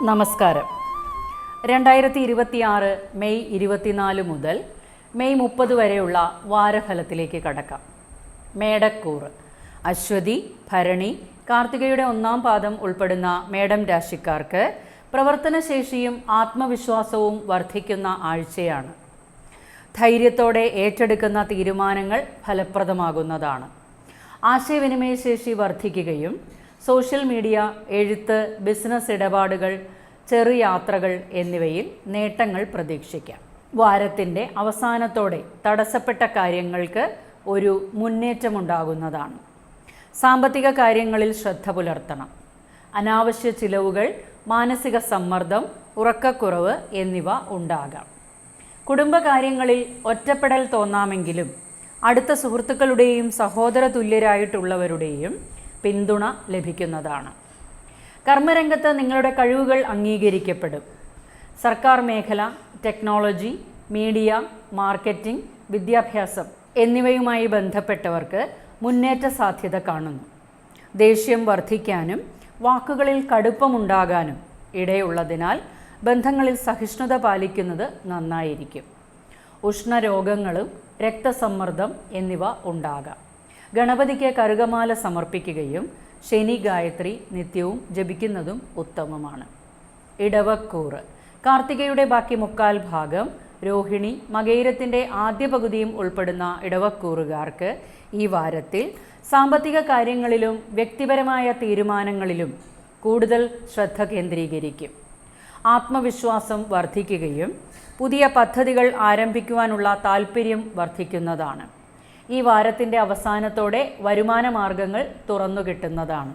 നമസ്കാരം. 2026 മെയ് 24 മുതൽ മെയ് 30 വരെയുള്ള വാരഫലത്തിലേക്ക് കടക്കാം. മേടക്കൂറ് അശ്വതി, ഭരണി, കാർത്തികയുടെ 1-ാം പാദം ഉൾപ്പെടുന്ന മേടം രാശിക്കാർക്ക് പ്രവർത്തനശേഷിയും ആത്മവിശ്വാസവും വർദ്ധിക്കുന്ന ആഴ്ചയാണ്. ധൈര്യത്തോടെ ഏറ്റെടുക്കുന്ന തീരുമാനങ്ങൾ ഫലപ്രദമാകുന്നതാണ്. ആശയവിനിമയശേഷി വർദ്ധിക്കുകയും സോഷ്യൽ മീഡിയ, എഴുത്ത്, ബിസിനസ് ഇടപാടുകൾ, ചെറുയാത്രകൾ എന്നിവയിൽ നേട്ടങ്ങൾ പ്രതീക്ഷിക്കാം. വാരത്തിൻ്റെ അവസാനത്തോടെ തടസ്സപ്പെട്ട കാര്യങ്ങൾക്ക് ഒരു മുന്നേറ്റമുണ്ടാകുന്നതാണ്. സാമ്പത്തിക കാര്യങ്ങളിൽ ശ്രദ്ധ പുലർത്തണം. അനാവശ്യ ചിലവുകൾ, മാനസിക സമ്മർദ്ദം, ഉറക്കക്കുറവ് എന്നിവ ഉണ്ടാകാം. കുടുംബകാര്യങ്ങളിൽ ഒറ്റപ്പെടൽ തോന്നാമെങ്കിലും അടുത്ത സുഹൃത്തുക്കളുടെയും സഹോദര തുല്യരായിട്ടുള്ളവരുടെയും പിന്തുണ ലഭിക്കുന്നതാണ്. കർമ്മരംഗത്ത് നിങ്ങളുടെ കഴിവുകൾ അംഗീകരിക്കപ്പെടും. സർക്കാർ മേഖല, ടെക്നോളജി, മീഡിയ, മാർക്കറ്റിംഗ്, വിദ്യാഭ്യാസം എന്നിവയുമായി ബന്ധപ്പെട്ടവർക്ക് മുന്നേറ്റ സാധ്യത കാണുന്നു. ദേഷ്യം വർദ്ധിക്കാനും വാക്കുകളിൽ കടുപ്പമുണ്ടാകാനും ഇടയുള്ളതിനാൽ ബന്ധങ്ങളിൽ സഹിഷ്ണുത പാലിക്കുന്നത് നന്നായിരിക്കും. ഉഷ്ണരോഗങ്ങളും രക്തസമ്മർദ്ദം എന്നിവ ഉണ്ടാകാം. ഗണപതിക്ക് കറുകമാല സമർപ്പിക്കുകയും ശനി ഗായത്രി നിത്യവും ജപിക്കുന്നതും ഉത്തമമാണ്. ഇടവക്കൂറ് കാർത്തികയുടെ ബാക്കി 1/4 ഭാഗം, രോഹിണി, മകയിരത്തിൻ്റെ ആദ്യ പകുതിയും ഉൾപ്പെടുന്ന ഇടവക്കൂറുകാർക്ക് ഈ വാരത്തിൽ സാമ്പത്തിക കാര്യങ്ങളിലും വ്യക്തിപരമായ തീരുമാനങ്ങളിലും കൂടുതൽ ശ്രദ്ധ കേന്ദ്രീകരിക്കും. ആത്മവിശ്വാസം വർദ്ധിക്കുകയും പുതിയ പദ്ധതികൾ ആരംഭിക്കുവാനുള്ള താൽപ്പര്യം വർദ്ധിക്കുന്നതാണ്. ഈ വാരത്തിൻ്റെ അവസാനത്തോടെ വരുമാന മാർഗങ്ങൾ തുറന്നു കിട്ടുന്നതാണ്.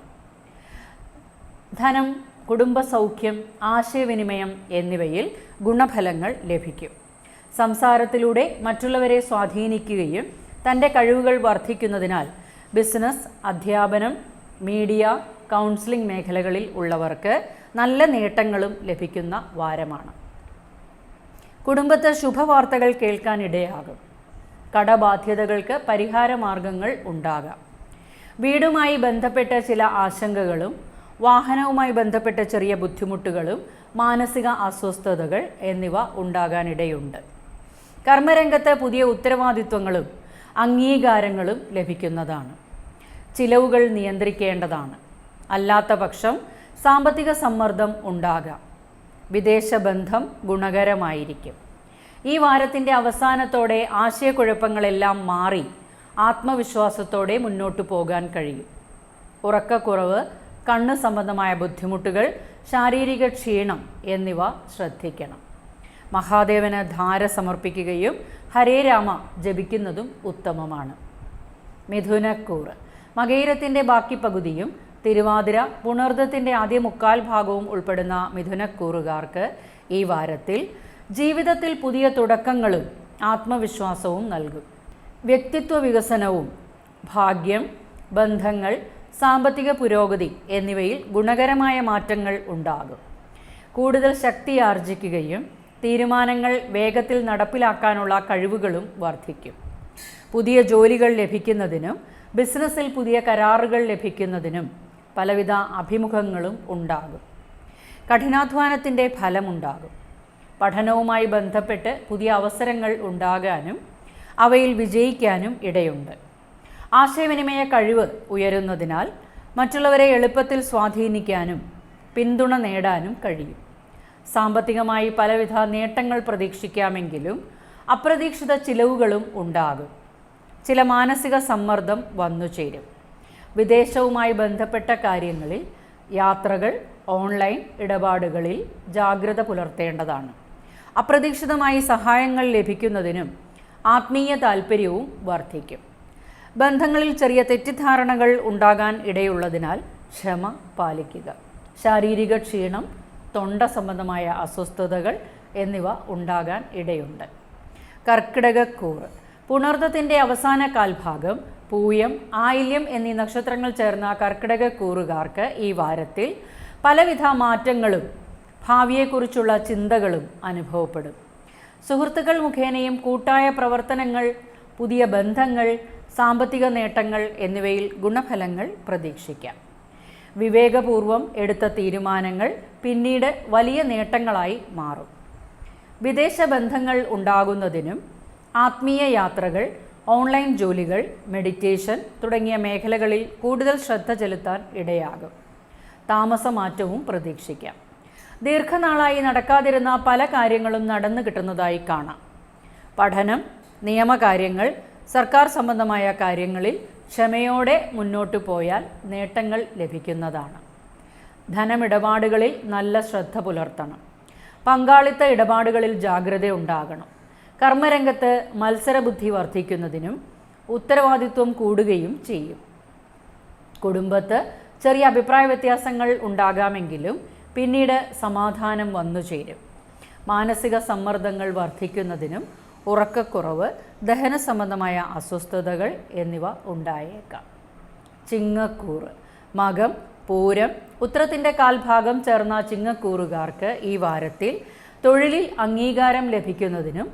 ധനം, കുടുംബസൗഖ്യം, ആശയവിനിമയം എന്നിവയിൽ ഗുണഫലങ്ങൾ ലഭിക്കും. സംസാരത്തിലൂടെ മറ്റുള്ളവരെ സ്വാധീനിക്കുകയും തൻ്റെ കഴിവുകൾ വർദ്ധിക്കുന്നതിനാൽ ബിസിനസ്, അധ്യാപനം, മീഡിയ, കൗൺസിലിംഗ് മേഖലകളിൽ ഉള്ളവർക്ക് നല്ല നേട്ടങ്ങളും ലഭിക്കുന്ന വാരമാണ്. കുടുംബത്തിൽ ശുഭവാർത്തകൾ കേൾക്കാനിടയാകും. കടബാധ്യതകൾക്ക് പരിഹാരമാർഗങ്ങൾ ഉണ്ടാകാം. വീടുമായി ബന്ധപ്പെട്ട ചില ആശങ്കകളും വാഹനവുമായി ബന്ധപ്പെട്ട ചെറിയ ബുദ്ധിമുട്ടുകളും മാനസിക അസ്വസ്ഥതകൾ എന്നിവ ഉണ്ടാകാനിടയുണ്ട്. കർമ്മരംഗത്ത് പുതിയ ഉത്തരവാദിത്വങ്ങളും അംഗീകാരങ്ങളും ലഭിക്കുന്നതാണ്. ചിലവുകൾ നിയന്ത്രിക്കേണ്ടതാണ്. അല്ലാത്ത പക്ഷം സാമ്പത്തിക സമ്മർദ്ദം ഉണ്ടാകാം. വിദേശ ബന്ധം ഗുണകരമായിരിക്കും. ഈ വാരത്തിൻ്റെ അവസാനത്തോടെ ആശയക്കുഴപ്പങ്ങളെല്ലാം മാറി ആത്മവിശ്വാസത്തോടെ മുന്നോട്ടു പോകാൻ കഴിയും. ഉറക്കക്കുറവ്, കണ്ണ് സംബന്ധമായ ബുദ്ധിമുട്ടുകൾ, ശാരീരിക ക്ഷീണം എന്നിവ ശ്രദ്ധിക്കണം. മഹാദേവന് ധാര സമർപ്പിക്കുകയും ഹരേ രാമ ജപിക്കുന്നതും ഉത്തമമാണ്. മിഥുനക്കൂറ് മകയിരത്തിൻ്റെ ബാക്കി പകുതിയും തിരുവാതിര, പുണർദത്തിൻ്റെ ആദ്യ 1/4 ഭാഗവും ഉൾപ്പെടുന്ന മിഥുനക്കൂറുകാർക്ക് ഈ വാരത്തിൽ ജീവിതത്തിൽ പുതിയ തുടക്കങ്ങളും ആത്മവിശ്വാസവും നൽകും. വ്യക്തിത്വ വികസനവും ഭാഗ്യം, ബന്ധങ്ങൾ, സാമ്പത്തിക പുരോഗതി എന്നിവയിൽ ഗുണകരമായ മാറ്റങ്ങൾ ഉണ്ടാകും. കൂടുതൽ ശക്തി ആർജിക്കുകയും തീരുമാനങ്ങൾ വേഗത്തിൽ നടപ്പിലാക്കാനുള്ള കഴിവുകളും വർദ്ധിക്കും. പുതിയ ജോലികൾ ലഭിക്കുന്നതിനും ബിസിനസ്സിൽ പുതിയ കരാറുകൾ ലഭിക്കുന്നതിനും പലവിധ അഭിമുഖങ്ങളും ഉണ്ടാകും. കഠിനാധ്വാനത്തിൻ്റെ ഫലമുണ്ടാകും. പഠനവുമായി ബന്ധപ്പെട്ട് പുതിയ അവസരങ്ങൾ ഉണ്ടാകാനും അവയിൽ വിജയിക്കാനും ഇടയുണ്ട്. ആശയവിനിമയ കഴിവ് ഉയരുന്നതിനാൽ മറ്റുള്ളവരെ എളുപ്പത്തിൽ സ്വാധീനിക്കാനും പിന്തുണ നേടാനും കഴിയും. സാമ്പത്തികമായി പലവിധ നേട്ടങ്ങൾ പ്രതീക്ഷിക്കാമെങ്കിലും അപ്രതീക്ഷിത ചിലവുകളും ഉണ്ടാകും. ചില മാനസിക സമ്മർദ്ദം വന്നുചേരും. വിദേശവുമായി ബന്ധപ്പെട്ട കാര്യങ്ങളിൽ, യാത്രകൾ, ഓൺലൈൻ ഇടപാടുകളിൽ ജാഗ്രത പുലർത്തേണ്ടതാണ്. അപ്രതീക്ഷിതമായി സഹായങ്ങൾ ലഭിക്കുന്നതിനും ആത്മീയ താൽപ്പര്യവും വർദ്ധിക്കും. ബന്ധങ്ങളിൽ ചെറിയ തെറ്റിദ്ധാരണകൾ ഉണ്ടാകാൻ ഇടയുള്ളതിനാൽ ക്ഷമ പാലിക്കുക. ശാരീരിക ക്ഷീണം, തൊണ്ട സംബന്ധമായ അസ്വസ്ഥതകൾ എന്നിവ ഉണ്ടാകാൻ ഇടയുണ്ട്. കർക്കിടകക്കൂറ് പുണർദത്തിൻ്റെ അവസാന 1/4 ഭാഗം, പൂയം, ആയില്യം എന്നീ നക്ഷത്രങ്ങൾ ചേർന്ന കർക്കിടകക്കൂറുകാർക്ക് ഈ വാരത്തിൽ പലവിധ മാറ്റങ്ങളും ഭാവിയെക്കുറിച്ചുള്ള ചിന്തകളും അനുഭവപ്പെടും. സുഹൃത്തുക്കൾ മുഖേനയും കൂട്ടായ പ്രവർത്തനങ്ങൾ, പുതിയ ബന്ധങ്ങൾ, സാമ്പത്തിക നേട്ടങ്ങൾ എന്നിവയിൽ ഗുണഫലങ്ങൾ പ്രതീക്ഷിക്കാം. വിവേകപൂർവം എടുത്ത തീരുമാനങ്ങൾ പിന്നീട് വലിയ നേട്ടങ്ങളായി മാറും. വിദേശ ബന്ധങ്ങൾ ഉണ്ടാകുന്നതിനും ആത്മീയ യാത്രകൾ, ഓൺലൈൻ ജോലികൾ, മെഡിറ്റേഷൻ തുടങ്ങിയ മേഖലകളിൽ കൂടുതൽ ശ്രദ്ധ ചെലുത്താൻ ഇടയാകും. താമസമാറ്റവും പ്രതീക്ഷിക്കാം. ദീർഘനാളായി നടക്കാതിരുന്ന പല കാര്യങ്ങളും നടന്നു കിട്ടുന്നതായി കാണാം. പഠനം, നിയമകാര്യങ്ങൾ, സർക്കാർ സംബന്ധമായ കാര്യങ്ങളിൽ ക്ഷമയോടെ മുന്നോട്ടു പോയാൽ നേട്ടങ്ങൾ ലഭിക്കുന്നതാണ്. ധനമിടപാടുകളിൽ നല്ല ശ്രദ്ധ പുലർത്തണം. പങ്കാളിത്ത ഇടപാടുകളിൽ ജാഗ്രത ഉണ്ടാകണം. കർമ്മരംഗത്ത് മത്സരബുദ്ധി വർദ്ധിക്കുന്നതിനും ഉത്തരവാദിത്വം കൂടുകയും ചെയ്യും. കുടുംബത്ത് ചെറിയ അഭിപ്രായ വ്യത്യാസങ്ങൾ ഉണ്ടാകാമെങ്കിലും പിന്നീട് സമാധാനം വന്നു ചേരും. മാനസിക സമ്മർദ്ദങ്ങൾ വർദ്ധിക്കുന്നതിനും ഉറക്കക്കുറവ്, ദഹന സംബന്ധമായ അസ്വസ്ഥതകൾ എന്നിവ ഉണ്ടായേക്കാം. ചിങ്ങക്കൂറ് മകം, പൂരം, ഉത്രത്തിൻ്റെ കാൽഭാഗം ചേർന്ന ചിങ്ങക്കൂറുകാർക്ക് ഈ വാരത്തിൽ തൊഴിലിൽ അംഗീകാരം ലഭിക്കുന്നതിനും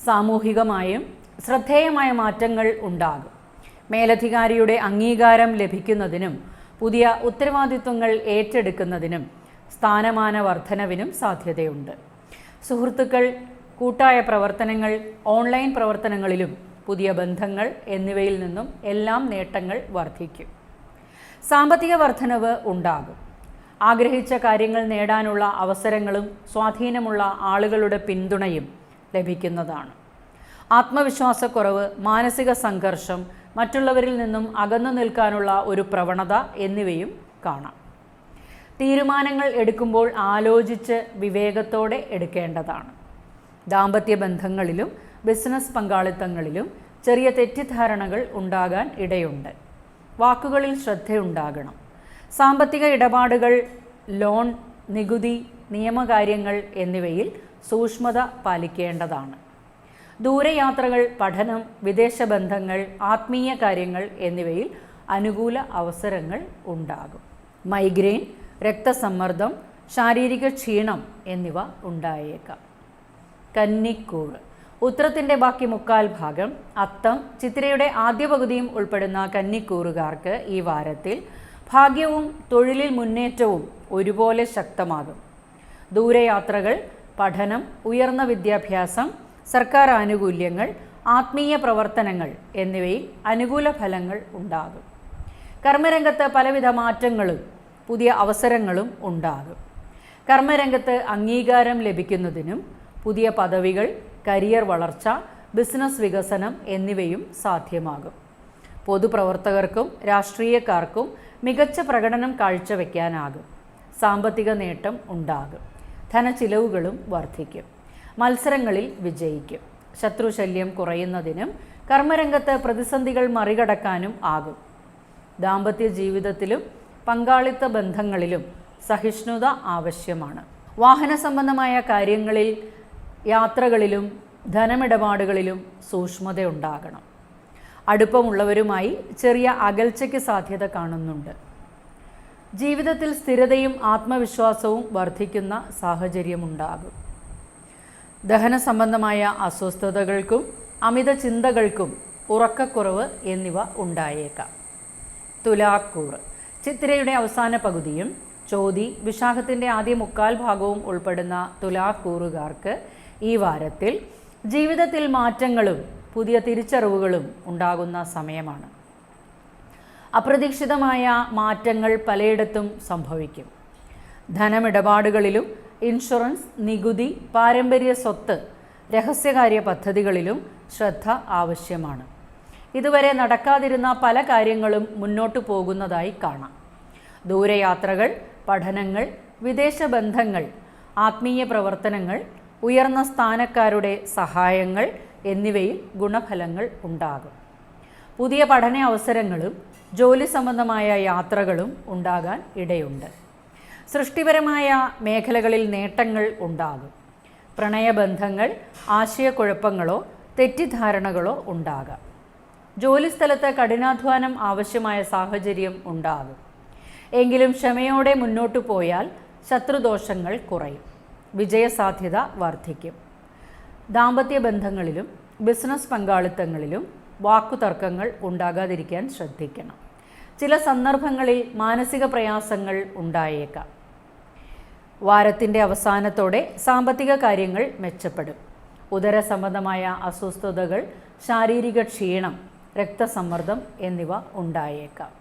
സാമൂഹികമായും ശ്രദ്ധേയമായ മാറ്റങ്ങൾ ഉണ്ടാകും. മേലധികാരിയുടെ അംഗീകാരം ലഭിക്കുന്നതിനും പുതിയ ഉത്തരവാദിത്വങ്ങൾ ഏറ്റെടുക്കുന്നതിനും സ്ഥാനമാന വർധനവിനും സാധ്യതയുണ്ട്. സുഹൃത്തുക്കൾ, കൂട്ടായ പ്രവർത്തനങ്ങൾ, ഓൺലൈൻ പ്രവർത്തനങ്ങളിലും പുതിയ ബന്ധങ്ങൾ എന്നിവയിൽ നിന്നും എല്ലാം നേട്ടങ്ങൾ വർദ്ധിക്കും. സാമ്പത്തിക വർധനവ് ഉണ്ടാകും. ആഗ്രഹിച്ച കാര്യങ്ങൾ നേടാനുള്ള അവസരങ്ങളും സ്വാധീനമുള്ള ആളുകളുടെ പിന്തുണയും ലഭിക്കുന്നതാണ്. ആത്മവിശ്വാസക്കുറവ്, മാനസിക സംഘർഷം, മറ്റുള്ളവരിൽ നിന്നും അകന്നു നിൽക്കാനുള്ള ഒരു പ്രവണത എന്നിവയും കാണാം. തീരുമാനങ്ങൾ എടുക്കുമ്പോൾ ആലോചിച്ച് വിവേകത്തോടെ എടുക്കേണ്ടതാണ്. ദാമ്പത്യ ബന്ധങ്ങളിലും ബിസിനസ് പങ്കാളിത്തങ്ങളിലും ചെറിയ തെറ്റിദ്ധാരണകൾ ഉണ്ടാകാൻ ഇടയുണ്ട്. വാക്കുകളിൽ ശ്രദ്ധയുണ്ടാകണം. സാമ്പത്തിക ഇടപാടുകൾ, ലോൺ, നികുതി, നിയമകാര്യങ്ങൾ എന്നിവയിൽ സൂക്ഷ്മത പാലിക്കേണ്ടതാണ്. ദൂരയാത്രകൾ, പഠനം, വിദേശ ബന്ധങ്ങൾ, ആത്മീയ കാര്യങ്ങൾ എന്നിവയിൽ അനുകൂല അവസരങ്ങൾ ഉണ്ടാകും. മൈഗ്രെയിൻ, രക്തസമ്മർദ്ദം, ശാരീരിക ക്ഷീണം എന്നിവ ഉണ്ടായേക്കാം. കന്നിക്കൂറ് ഉത്രത്തിൻ്റെ ബാക്കി മുക്കാൽ ഭാഗം, അത്തം, ചിത്തിരയുടെ ആദ്യ പകുതിയും ഉൾപ്പെടുന്ന കന്നിക്കൂറുകാർക്ക് ഈ വാരത്തിൽ ഭാഗ്യവും തൊഴിലിൽ മുന്നേറ്റവും ഒരുപോലെ ശക്തമാകും. ദൂരയാത്രകൾ, പഠനം, ഉയർന്ന വിദ്യാഭ്യാസം, സർക്കാർ ആനുകൂല്യങ്ങൾ, ആത്മീയ പ്രവർത്തനങ്ങൾ എന്നിവയിൽ അനുകൂല ഫലങ്ങൾ ഉണ്ടാകും. കർമ്മരംഗത്ത് പലവിധ മാറ്റങ്ങളും പുതിയ അവസരങ്ങളും ഉണ്ടാകും. കർമ്മരംഗത്ത് അംഗീകാരം ലഭിക്കുന്നതിനും പുതിയ പദവികൾ, കരിയർ വളർച്ച, ബിസിനസ് വികസനം എന്നിവയും സാധ്യമാകും. പൊതുപ്രവർത്തകർക്കും രാഷ്ട്രീയക്കാർക്കും മികച്ച പ്രകടനം കാഴ്ചവെക്കാനാകും. സാമ്പത്തിക നേട്ടം ഉണ്ടാകും. ധനച്ചിലവുകളും വർദ്ധിക്കും. മത്സരങ്ങളിൽ വിജയിക്കും. ശത്രുശല്യം കുറയുന്നതിനും കർമ്മരംഗത്ത് പ്രതിസന്ധികൾ മറികടക്കാനും ആകും. ദാമ്പത്യ ജീവിതത്തിലും പങ്കാളിത്ത ബന്ധങ്ങളിലും സഹിഷ്ണുത ആവശ്യമാണ്. വാഹന സംബന്ധമായ കാര്യങ്ങളിൽ, യാത്രകളിലും ധനമിടപാടുകളിലും സൂക്ഷ്മതയുണ്ടാകണം. അടുപ്പമുള്ളവരുമായി ചെറിയ അകൽച്ചയ്ക്ക് സാധ്യത കാണുന്നുണ്ട്. ജീവിതത്തിൽ സ്ഥിരതയും ആത്മവിശ്വാസവും വർദ്ധിക്കുന്ന സാഹചര്യമുണ്ടാകും. ദഹന സംബന്ധമായ അസ്വസ്ഥതകൾക്കും അമിത ചിന്തകൾക്കും ഉറക്കക്കുറവ് എന്നിവ ഉണ്ടായേക്കാം. തുലാക്കൂറ് ചിത്തിരയുടെ അവസാന പകുതിയും ചോതി, വിശാഖത്തിൻ്റെ ആദ്യ മുക്കാൽ ഭാഗവും ഉൾപ്പെടുന്ന തുലാക്കൂറുകാർക്ക് ഈ വാരത്തിൽ ജീവിതത്തിൽ മാറ്റങ്ങളും പുതിയ തിരിച്ചറിവുകളും ഉണ്ടാകുന്ന സമയമാണ്. അപ്രതീക്ഷിതമായ മാറ്റങ്ങൾ പലയിടത്തും സംഭവിക്കും. ധനമിടപാടുകളിലും ഇൻഷുറൻസ്, നികുതി, പാരമ്പര്യ സ്വത്ത്, രഹസ്യകാര്യ പദ്ധതികളിലും ശ്രദ്ധ ആവശ്യമാണ്. ഇതുവരെ നടക്കാതിരുന്ന പല കാര്യങ്ങളും മുന്നോട്ടു പോകുന്നതായി കാണാം. ദൂരയാത്രകൾ, പഠനങ്ങൾ, വിദേശ ബന്ധങ്ങൾ, ആത്മീയ പ്രവർത്തനങ്ങൾ, ഉയർന്ന സ്ഥാനക്കാരുടെ സഹായങ്ങൾ എന്നിവയിൽ ഗുണഫലങ്ങൾ ഉണ്ടാകും. പുതിയ പഠന അവസരങ്ങളും ജോലി സംബന്ധമായ യാത്രകളും ഉണ്ടാകാൻ ഇടയുണ്ട്. സൃഷ്ടിപരമായ മേഖലകളിൽ നേട്ടങ്ങൾ ഉണ്ടാകും. പ്രണയബന്ധങ്ങൾ, ആശയക്കുഴപ്പങ്ങളോ തെറ്റിദ്ധാരണകളോ ഉണ്ടാകാം. ജോലിസ്ഥലത്ത് കഠിനാധ്വാനം ആവശ്യമായ സാഹചര്യം ഉണ്ടാകും. എങ്കിലും ക്ഷമയോടെ മുന്നോട്ടു പോയാൽ ശത്രുദോഷങ്ങൾ കുറയും. വിജയസാധ്യത വർദ്ധിക്കും. ദാമ്പത്യ ബന്ധങ്ങളിലും ബിസിനസ് പങ്കാളിത്തങ്ങളിലും വാക്കുതർക്കങ്ങൾ ഉണ്ടാകാതിരിക്കാൻ ശ്രദ്ധിക്കണം. ചില സന്ദർഭങ്ങളിൽ മാനസിക പ്രയാസങ്ങൾ ഉണ്ടായേക്കാം. വാരത്തിൻ്റെ അവസാനത്തോടെ സാമ്പത്തിക കാര്യങ്ങൾ മെച്ചപ്പെടും. ഉദര സംബന്ധമായ അസ്വസ്ഥതകൾ, ശാരീരിക ക്ഷീണം, രക്തസമ്മർദ്ദം എന്നിവ ഉണ്ടായേക്കാം.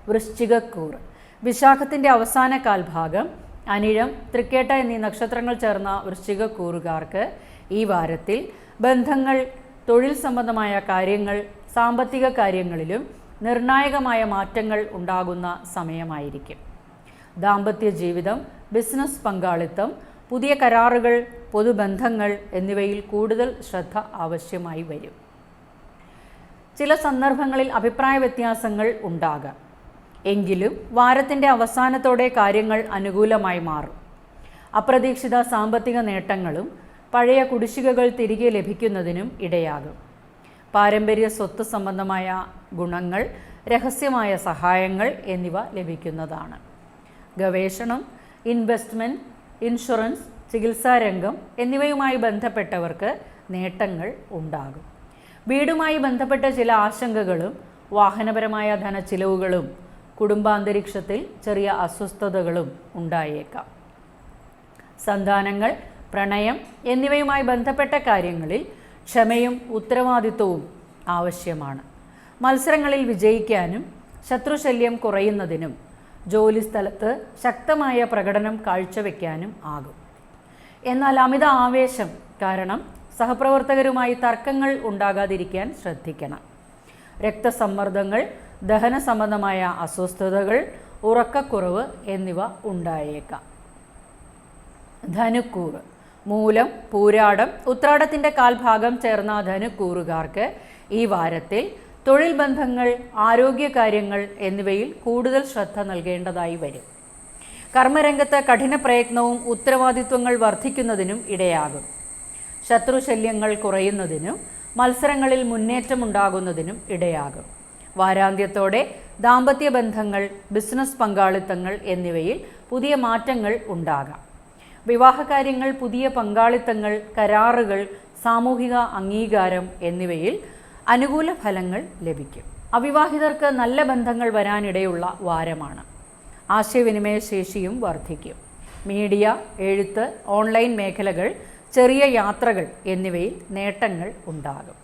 വൃശ്ചികക്കൂറ്. വിശാഖത്തിൻ്റെ അവസാന കാൽഭാഗം, അനിഴം, തൃക്കേട്ട എന്നീ നക്ഷത്രങ്ങൾ ചേർന്ന വൃശ്ചികക്കൂറുകാർക്ക് ഈ വാരത്തിൽ ബന്ധങ്ങൾ, തൊഴിൽ സംബന്ധമായ കാര്യങ്ങൾ, സാമ്പത്തിക കാര്യങ്ങളിലും നിർണായകമായ മാറ്റങ്ങൾ ഉണ്ടാകുന്ന സമയമായിരിക്കും. ദാമ്പത്യ ജീവിതം, ബിസിനസ് പങ്കാളിത്തം, പുതിയ കരാറുകൾ, പൊതുബന്ധങ്ങൾ എന്നിവയിൽ കൂടുതൽ ശ്രദ്ധ ആവശ്യമായി വരും. ചില സന്ദർഭങ്ങളിൽ അഭിപ്രായ വ്യത്യാസങ്ങൾ ഉണ്ടാകാം. എങ്കിലും വാരത്തിൻ്റെ അവസാനത്തോടെ കാര്യങ്ങൾ അനുകൂലമായി മാറും. അപ്രതീക്ഷിത സാമ്പത്തിക നേട്ടങ്ങളും പഴയ കുടിശ്ശികകൾ തിരികെ ലഭിക്കുന്നതിനും ഇടയാകും. പാരമ്പര്യ സ്വത്ത് സംബന്ധമായ ഗുണങ്ങൾ, രഹസ്യമായ സഹായങ്ങൾ എന്നിവ ലഭിക്കുന്നതാണ്. ഗവേഷണം, ഇൻവെസ്റ്റ്മെൻറ്റ്, ഇൻഷുറൻസ്, ചികിത്സാരംഗം എന്നിവയുമായി ബന്ധപ്പെട്ടവർക്ക് നേട്ടങ്ങൾ ഉണ്ടാകും. വീടുമായി ബന്ധപ്പെട്ട ചില ആശങ്കകളും വാഹനപരമായ ധനച്ചിലവുകളും കുടുംബാന്തരീക്ഷത്തിൽ ചെറിയ അസ്വസ്ഥതകളും ഉണ്ടായേക്കാം. സന്താനങ്ങൾ, പ്രണയം എന്നിവയുമായി ബന്ധപ്പെട്ട കാര്യങ്ങളിൽ ക്ഷമയും ഉത്തരവാദിത്വവും ആവശ്യമാണ്. മത്സരങ്ങളിൽ വിജയിക്കാനും ശത്രുശല്യം കുറയുന്നതിനും ജോലിസ്ഥലത്ത് ശക്തമായ പ്രകടനം കാഴ്ചവെക്കാനും ആകും. എന്നാൽ അമിത ആവേശം കാരണം സഹപ്രവർത്തകരുമായി തർക്കങ്ങൾ ഉണ്ടാകാതിരിക്കാൻ ശ്രദ്ധിക്കണം. രക്തസമ്മർദ്ദങ്ങൾ, ദഹന സംബന്ധമായ അസ്വസ്ഥതകൾ, ഉറക്കക്കുറവ് എന്നിവ ഉണ്ടായേക്കാം. ധനുക്കൂറ്. മൂലം, പൂരാടം, ഉത്രാടത്തിൻ്റെ കാൽഭാഗം ചേർന്ന ധനുക്കൂറുകാർക്ക് ഈ വാരത്തിൽ തൊഴിൽ ബന്ധങ്ങൾ, ആരോഗ്യകാര്യങ്ങൾ എന്നിവയിൽ കൂടുതൽ ശ്രദ്ധ നൽകേണ്ടതായി വരും. കർമ്മരംഗത്ത് കഠിന പ്രയത്നവും ഉത്തരവാദിത്വങ്ങൾ വർദ്ധിക്കുന്നതിനും ഇടയാകും. ശത്രുശല്യങ്ങൾ കുറയുന്നതിനും മത്സരങ്ങളിൽ മുന്നേറ്റമുണ്ടാകുന്നതിനും ഇടയാകും. വാരാന്ത്യത്തോടെ ദാമ്പത്യ ബന്ധങ്ങൾ, ബിസിനസ് പങ്കാളിത്തങ്ങൾ എന്നിവയിൽ പുതിയ മാറ്റങ്ങൾ ഉണ്ടാകാം. വിവാഹകാര്യങ്ങൾ, പുതിയ പങ്കാളിത്തങ്ങൾ, കരാറുകൾ, സാമൂഹിക അംഗീകാരം എന്നിവയിൽ അനുകൂല ഫലങ്ങൾ ലഭിക്കും. അവിവാഹിതർക്ക് നല്ല ബന്ധങ്ങൾ വരാനിടയുള്ള വാരമാണ്. ആശയവിനിമയ ശേഷിയും വർദ്ധിക്കും. മീഡിയ, എഴുത്ത്, ഓൺലൈൻ മേഖലകൾ, ചെറിയ യാത്രകൾ എന്നിവയിൽ നേട്ടങ്ങൾ ഉണ്ടാകും.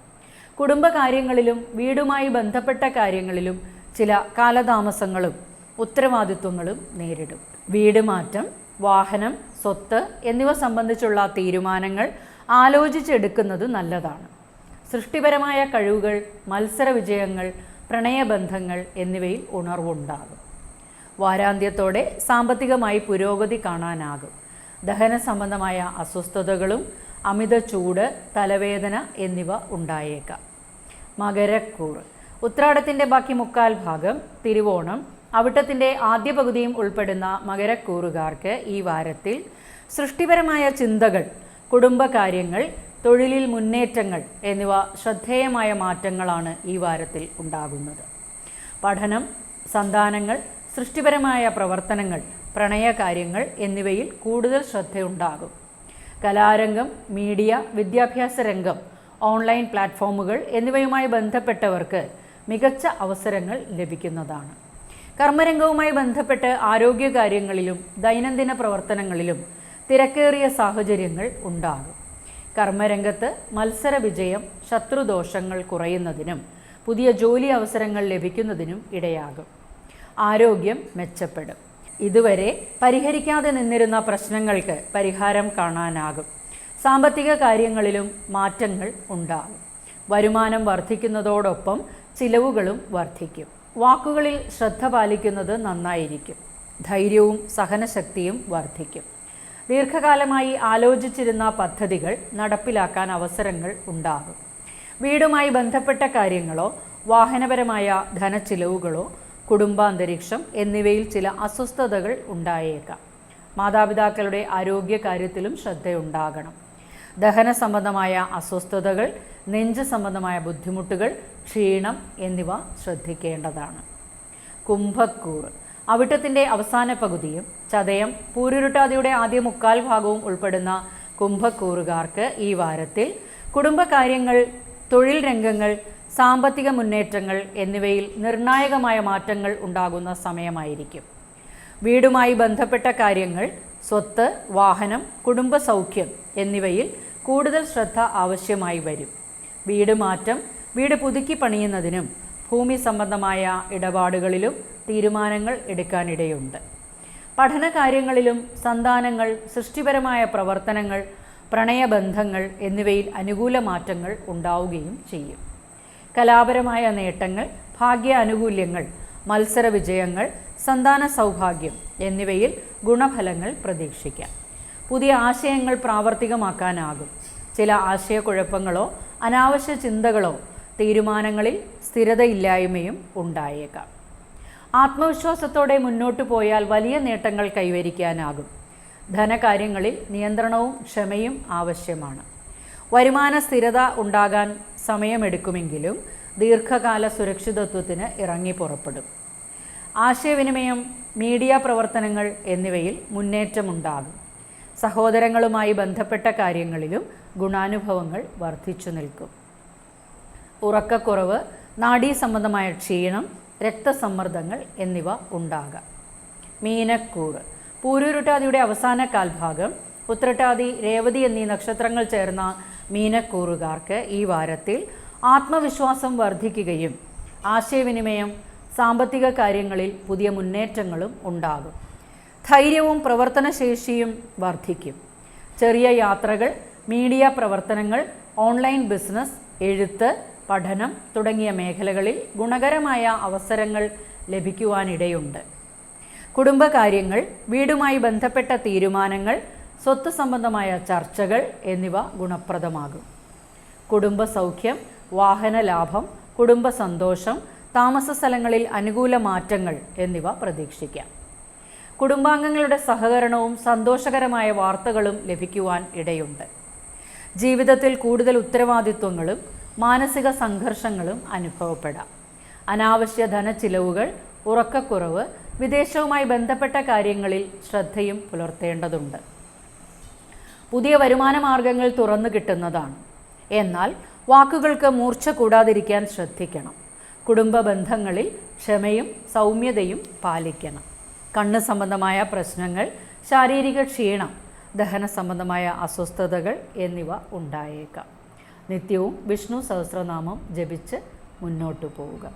കുടുംബകാര്യങ്ങളിലും വീടുമായി ബന്ധപ്പെട്ട കാര്യങ്ങളിലും ചില കാലതാമസങ്ങളും ഉത്തരവാദിത്വങ്ങളും നേരിടും. വീട് മാറ്റം, വാഹനം, സ്വത്ത് എന്നിവ സംബന്ധിച്ചുള്ള തീരുമാനങ്ങൾ ആലോചിച്ചെടുക്കുന്നത് നല്ലതാണ്. സൃഷ്ടിപരമായ കഴിവുകൾ, മത്സര വിജയങ്ങൾ, പ്രണയബന്ധങ്ങൾ എന്നിവയിൽ ഉണർവുണ്ടാകും. വാരാന്ത്യത്തോടെ സാമ്പത്തികമായി പുരോഗതി കാണാനാകും. ദഹന സംബന്ധമായ അസ്വസ്ഥതകളും അമിത ചൂട്, തലവേദന എന്നിവ ഉണ്ടായേക്കാം. മകരക്കൂറ്. ഉത്രാടത്തിൻ്റെ ബാക്കി മുക്കാൽ ഭാഗം, തിരുവോണം, അവിട്ടത്തിൻ്റെ ആദ്യ പകുതിയും ഉൾപ്പെടുന്ന മകരക്കൂറുകാർക്ക് ഈ വാരത്തിൽ സൃഷ്ടിപരമായ ചിന്തകൾ, കുടുംബകാര്യങ്ങൾ, തൊഴിലിൽ മുന്നേറ്റങ്ങൾ എന്നിവ ശ്രദ്ധേയമായ മാറ്റങ്ങളാണ് ഈ വാരത്തിൽ ഉണ്ടാകുന്നത്. പഠനം, സന്താനങ്ങൾ, സൃഷ്ടിപരമായ പ്രവർത്തനങ്ങൾ, പ്രണയകാര്യങ്ങൾ എന്നിവയിൽ കൂടുതൽ ശ്രദ്ധയുണ്ടാകും. കലാരംഗം, മീഡിയ, വിദ്യാഭ്യാസ രംഗം, ഓൺലൈൻ പ്ലാറ്റ്ഫോമുകൾ എന്നിവയുമായി ബന്ധപ്പെട്ടവർക്ക് മികച്ച അവസരങ്ങൾ ലഭിക്കുന്നതാണ്. കർമ്മരംഗവുമായി ബന്ധപ്പെട്ട് ആരോഗ്യകാര്യങ്ങളിലും ദൈനംദിന പ്രവർത്തനങ്ങളിലും തിരക്കേറിയ സാഹചര്യങ്ങൾ ഉണ്ടാകും. കർമ്മരംഗത്ത് മത്സര വിജയം, ശത്രുദോഷങ്ങൾ കുറയുന്നതിനും പുതിയ ജോലി അവസരങ്ങൾ ലഭിക്കുന്നതിനും ഇടയാകും. ആരോഗ്യം മെച്ചപ്പെടും. ഇതുവരെ പരിഹരിക്കാതെ നിന്നിരുന്ന പ്രശ്നങ്ങൾക്ക് പരിഹാരം കാണാനാകും. സാമ്പത്തിക കാര്യങ്ങളിലും മാറ്റങ്ങൾ ഉണ്ടാകും. വരുമാനം വർദ്ധിക്കുന്നതോടൊപ്പം ചിലവുകളും വർദ്ധിക്കും. വാക്കുകളിൽ ശ്രദ്ധ പാലിക്കുന്നത് നന്നായിരിക്കും. ധൈര്യവും സഹനശക്തിയും വർദ്ധിക്കും. ദീർഘകാലമായി ആലോചിച്ചിരുന്ന പദ്ധതികൾ നടപ്പിലാക്കാൻ അവസരങ്ങൾ ഉണ്ടാകും. വീടുമായി ബന്ധപ്പെട്ട കാര്യങ്ങളോ വാഹനപരമായ ധനച്ചിലവുകളോ കുടുംബാന്തരീക്ഷം എന്നിവയിൽ ചില അസ്വസ്ഥതകൾ ഉണ്ടായേക്കാം. മാതാപിതാക്കളുടെ ആരോഗ്യകാര്യത്തിലും ശ്രദ്ധയുണ്ടാകണം. ദഹന സംബന്ധമായ അസ്വസ്ഥതകൾ, നെഞ്ച് സംബന്ധമായ ബുദ്ധിമുട്ടുകൾ, ക്ഷീണം എന്നിവ ശ്രദ്ധിക്കേണ്ടതാണ്. കുംഭക്കൂറ്. അവിട്ടത്തിൻ്റെ അവസാന പകുതിയും ചതയം, പൂരുരുട്ടാതിയുടെ ആദ്യ മുക്കാൽ ഭാഗവും ഉൾപ്പെടുന്ന കുംഭക്കൂറുകാർക്ക് ഈ വാരത്തിൽ കുടുംബകാര്യങ്ങൾ, തൊഴിൽ രംഗങ്ങൾ, സാമ്പത്തിക മുന്നേറ്റങ്ങൾ എന്നിവയിൽ നിർണായകമായ മാറ്റങ്ങൾ ഉണ്ടാകുന്ന സമയമായിരിക്കും. വീടുമായി ബന്ധപ്പെട്ട കാര്യങ്ങൾ, സ്വത്ത്, വാഹനം, കുടുംബസൗഖ്യം എന്നിവയിൽ കൂടുതൽ ശ്രദ്ധ ആവശ്യമായി വരും. വീട് മാറ്റം, വീട് പുതുക്കി പണിയുന്നതിനും ഭൂമി സംബന്ധമായ ഇടപാടുകളിലും തീരുമാനങ്ങൾ എടുക്കാനിടയുണ്ട്. പഠനകാര്യങ്ങളിലും സന്താനങ്ങൾ, സൃഷ്ടിപരമായ പ്രവർത്തനങ്ങൾ, പ്രണയബന്ധങ്ങൾ എന്നിവയിൽ അനുകൂല മാറ്റങ്ങൾ ഉണ്ടാവുകയും ചെയ്യും. കലാപരമായ നേട്ടങ്ങൾ, ഭാഗ്യാനുകൂല്യങ്ങൾ, മത്സര വിജയങ്ങൾ, സന്താന സൗഭാഗ്യം എന്നിവയിൽ ഗുണഫലങ്ങൾ പ്രതീക്ഷിക്കാം. പുതിയ ആശയങ്ങൾ പ്രാവർത്തികമാക്കാനാകും. ചില ആശയക്കുഴപ്പങ്ങളോ അനാവശ്യ ചിന്തകളോ തീരുമാനങ്ങളിൽ സ്ഥിരതയില്ലായ്മയും ഉണ്ടായേക്കാം. ആത്മവിശ്വാസത്തോടെ മുന്നോട്ടു പോയാൽ വലിയ നേട്ടങ്ങൾ കൈവരിക്കാനാകും. ധനകാര്യങ്ങളിൽ നിയന്ത്രണവും ക്ഷമയും ആവശ്യമാണ്. വരുമാന സ്ഥിരത ഉണ്ടാകാൻ സമയമെടുക്കുമെങ്കിലും ദീർഘകാല സുരക്ഷിതത്വത്തിന് ഇറങ്ങി പുറപ്പെടും. ആശയവിനിമയം, മീഡിയ പ്രവർത്തനങ്ങൾ എന്നിവയിൽ മുന്നേറ്റമുണ്ടാകും. സഹോദരങ്ങളുമായി ബന്ധപ്പെട്ട കാര്യങ്ങളിലും ഗുണാനുഭവങ്ങൾ വർദ്ധിച്ചു നിൽക്കും. ഉറക്കക്കുറവ്, നാഡീസംബന്ധമായ ക്ഷീണം, രക്തസമ്മർദ്ദങ്ങൾ എന്നിവ ഉണ്ടാകാം. മീനക്കൂറ്. പൂരുരുട്ടാതിയുടെ അവസാന കാൽഭാഗം, ഉത്രട്ടാതി, രേവതി എന്നീ നക്ഷത്രങ്ങൾ ചേർന്ന മീനക്കൂറുകാർക്ക് ഈ വാരത്തിൽ ആത്മവിശ്വാസം വർദ്ധിക്കുകയും ആശയവിനിമയം, സാമ്പത്തിക കാര്യങ്ങളിൽ പുതിയ മുന്നേറ്റങ്ങളും ഉണ്ടാകും. ധൈര്യവും പ്രവർത്തനശേഷിയും വർദ്ധിക്കും. ചെറിയ യാത്രകൾ, മീഡിയ പ്രവർത്തനങ്ങൾ, ഓൺലൈൻ ബിസിനസ്, എഴുത്ത്, പഠനം തുടങ്ങിയ മേഖലകളിൽ ഗുണകരമായ അവസരങ്ങൾ ലഭിക്കുവാനിടയുണ്ട്. കുടുംബകാര്യങ്ങൾ, വീടുമായി ബന്ധപ്പെട്ട തീരുമാനങ്ങൾ, സ്വത്ത് സംബന്ധമായ ചർച്ചകൾ എന്നിവ ഗുണപ്രദമാകും. കുടുംബസൗഖ്യം, വാഹനലാഭം, കുടുംബ സന്തോഷം, താമസ സ്ഥലങ്ങളിൽ അനുകൂല മാറ്റങ്ങൾ എന്നിവ പ്രതീക്ഷിക്കാം. കുടുംബാംഗങ്ങളുടെ സഹകരണവും സന്തോഷകരമായ വാർത്തകളും ലഭിക്കുവാൻ ഇടയുണ്ട്. ജീവിതത്തിൽ കൂടുതൽ ഉത്തരവാദിത്വങ്ങളും മാനസിക സംഘർഷങ്ങളും അനുഭവപ്പെടാം. അനാവശ്യ ധനച്ചിലവുകൾ, ഉറക്കക്കുറവ്, വിദേശവുമായി ബന്ധപ്പെട്ട കാര്യങ്ങളിൽ ശ്രദ്ധയും പുലർത്തേണ്ടതുണ്ട്. പുതിയ വരുമാന മാർഗങ്ങൾ തുറന്നു കിട്ടുന്നതാണ്. എന്നാൽ വാക്കുകൾക്ക് മൂർച്ച കൂടാതിരിക്കാൻ ശ്രദ്ധിക്കണം. കുടുംബ ബന്ധങ്ങളിൽ ക്ഷമയും സൗമ്യതയും പാലിക്കണം. കണ്ണ് സംബന്ധമായ പ്രശ്നങ്ങൾ, ശാരീരിക ക്ഷീണം, ദഹന സംബന്ധമായ അസ്വസ്ഥതകൾ എന്നിവ ഉണ്ടായേക്കാം. നിത്യവും വിഷ്ണു സഹസ്രനാമം ജപിച്ച് മുന്നോട്ടു പോവുക.